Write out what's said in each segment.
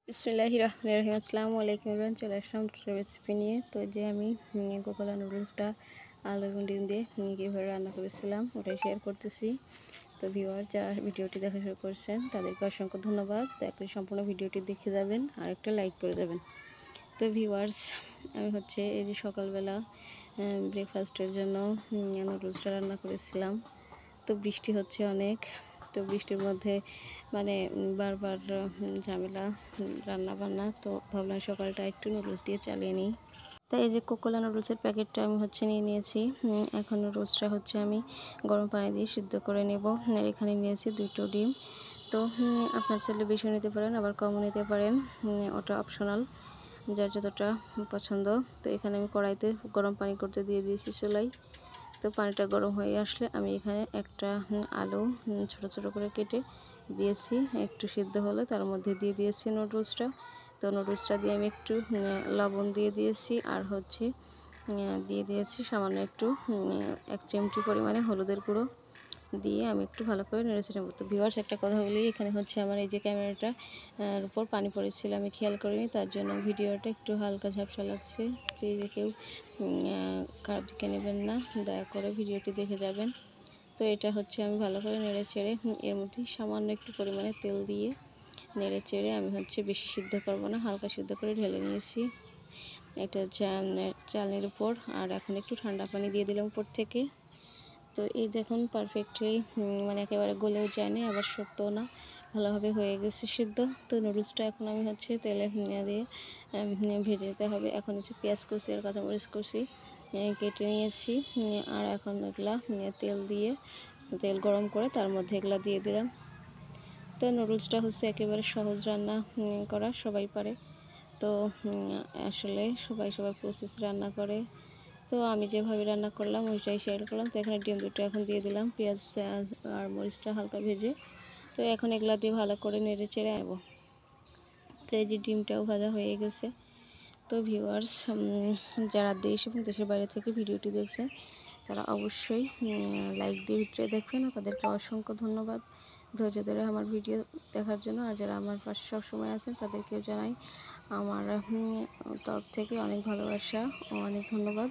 বিসমিল্লাহির রহমানির রহিম। আসসালামু আলাইকুম এভরিওয়ান, চলে আসলাম রেসিপি নিয়ে। তো যে আমি কোকোলা নুডলসটা আলু এবং ডিম দিয়ে কীভাবে রান্না করেছিলাম ওটাই শেয়ার করতেছি। তো ভিউয়ার যারা ভিডিওটি দেখা শুরু করছেন তাদেরকে অসংখ্য ধন্যবাদ। তো একটু সম্পূর্ণ ভিডিওটি দেখে যাবেন আর একটা লাইক করে যাবেন। তো ভিউয়ার্স, আমি হচ্ছে এই যে সকালবেলা ব্রেকফাস্টের জন্য নুডলসটা রান্না করেছিলাম। তো বৃষ্টি হচ্ছে অনেক, তো বৃষ্টির মধ্যে মানে বারবার ঝামেলা রান্না বান্না, তো ভাবলাম সকালটা একটু নুডলস দিয়ে চালিয়ে নিই। তাই এই যে কোকোলা নুডলসের প্যাকেটটা আমি হচ্ছে নিয়ে নিয়েছি। এখন নুডলসটা হচ্ছে আমি গরম পানি দিয়ে সিদ্ধ করে নেব। আর এখানে নিয়েছি 2টো ডিম। তো আপনার চাইলে বেশি নিতে পারেন, আবার কমও নিতে পারেন, ওটা অপশনাল, যার যতটা পছন্দ। তো এখানে আমি কড়াইতে গরম পানি করতে দিয়ে দিয়েছি চুলায়। তো পানিটা গরম হয়ে আসলে আমি এখানে একটা আলু ছোট ছোট করে কেটে দিয়েছি। একটু সিদ্ধ হলে তার মধ্যে দিয়ে দিয়েছি নুডলসটা। তো নুডলসটা দিয়ে আমি একটু লবণ দিয়ে দিয়েছি, আর হচ্ছে দিয়ে দিয়েছি সামান্য একটু 1 চিমটি পরিমাণে হলুদের গুঁড়ো দিয়ে আমি একটু ভালো করে নেড়েচে নেব। তো ভিউয়ার্স, একটা কথা বলি, এখানে হচ্ছে আমার এই যে ক্যামেরাটা উপর পানি পড়েছিল, আমি খেয়াল করিনি, তার জন্য ভিডিওটা একটু হালকা ঝাপসা লাগছে। প্লিজ কেউ খারাপ দিকে নেবেন না, দয়া করে ভিডিওটি দেখে যাবেন। তো এটা হচ্ছে আমি ভালো করে নেড়ে চেড়ে এর মধ্যে সামান্য একটু পরিমাণে তেল দিয়ে নেড়ে চেড়ে আমি হচ্ছে বেশি সিদ্ধ করব না, হালকা সিদ্ধ করে ঢেলে নিয়েছি এটা চালের উপর। আর এখন একটু ঠান্ডা পানি দিয়ে দিলাম উপর থেকে। তো এই দেখুন পারফেক্টলি মানে একেবারে গলেও যায়নি, আবার শক্তও না, ভালোভাবে হয়ে গেছে সিদ্ধ। তো নুডলসটা এখন আমি হচ্ছে তেলে দিয়ে ভেজে নিতে হবে। এখন হচ্ছে পেঁয়াজ কুচি আর কাঁচামরিচ কুচি কেটে নিয়েছি। আর এখন এগুলা তেল গরম করে তার মধ্যে এগুলা দিয়ে দিলাম। তো নুডলসটা হচ্ছে একেবারে সহজ রান্না করা, সবাই পারে। তো আসলে সবাই প্রসেস রান্না করে। তো আমি যেভাবে রান্না করলাম ওইটাই শেয়ার করলাম। তো এখানে ডিম দুটো এখন দিয়ে দিলাম, পেঁয়াজ আর মরিচটা হালকা ভেজে। তো এখন এগুলা দিয়ে ভালো করে নেড়ে চেড়ে নেব। তো এই যে ডিমটাও ভাজা হয়ে গেছে। তো ভিউয়ার্স, যারা দেশ এবং দেশের বাইরে থেকে ভিডিওটি দেখছেন তারা অবশ্যই লাইক দিয়ে ভিডিও দেখবেন, তাদেরকে অসংখ্য ধন্যবাদ ধৈর্য ধরে আমার ভিডিও দেখার জন্য। আর যারা আমার পাশে সবসময় আছেন তাদেরকেও জানাই আমার তরফ থেকে অনেক ভালোবাসা ও অনেক ধন্যবাদ।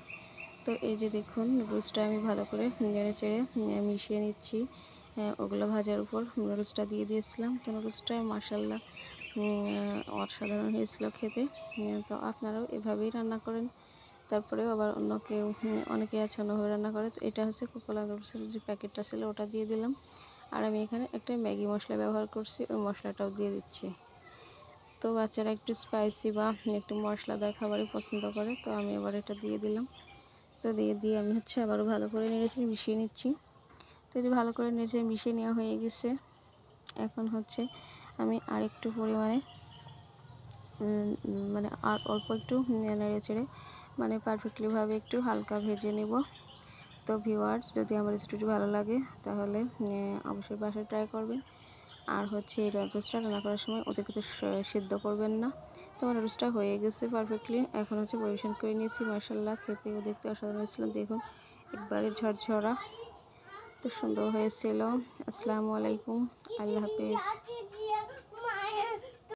তো এই যে দেখুন নুডলসটা আমি ভালো করে নেড়ে চেড়ে মিশিয়ে নিচ্ছি। ওগুলো ভাজার উপর নুডলসটা দিয়ে দিয়েছিলাম। তো নুডলসটা মাশাআল্লাহ অসাধারণ হয়েছিল খেতে। তো আপনারাও এভাবেই রান্না করেন। তারপরেও আবার অনেকে আছে অন্যভাবে রান্না করে। তো এটা হচ্ছে কোকোলা নুডলসের যে প্যাকেটটা ছিল ওটা দিয়ে দিলাম। আর আমি এখানে একটা ম্যাগি মশলা ব্যবহার করছি, ওই মশলাটাও দিয়ে দিচ্ছি। তো বাচ্চারা একটু স্পাইসি বা একটু মশলাদার খাবারই পছন্দ করে, তো আমি আবার এটা দিয়ে দিলাম। তো দিয়ে আমি হচ্ছে আবারও ভালো করে মিশিয়ে নিচ্ছি। তো এই যে ভালো করে মিশিয়ে নেওয়া হয়ে গেছে। এখন হচ্ছে আমি আর একটু পরিমাণে মানে আর অল্প একটু নেড়ে চেড়ে মানে পারফেক্টলিভাবে একটু হালকা ভেজে নেব। তো ভিউয়ার্স, যদি আমার রেসিপিটি ভালো লাগে তাহলে অবশ্যই বাসায় ট্রাই করবেন। আর হচ্ছে এই নুডলসটা রান্না করার সময় অতিরিক্ত সিদ্ধ করবেন না। তো আমার নুডলসটা হয়ে গেছে পারফেক্টলি। এখন হচ্ছে পরিবেশন করে নিয়েছি। মাশাআল্লাহ, খেতে ও দেখতে অসাধারণ হয়েছিল। দেখুন একবারে ঝরঝরা, তো সুন্দর হয়েছিল। আসসালামু আলাইকুম, আল্লাহ হাফেজ।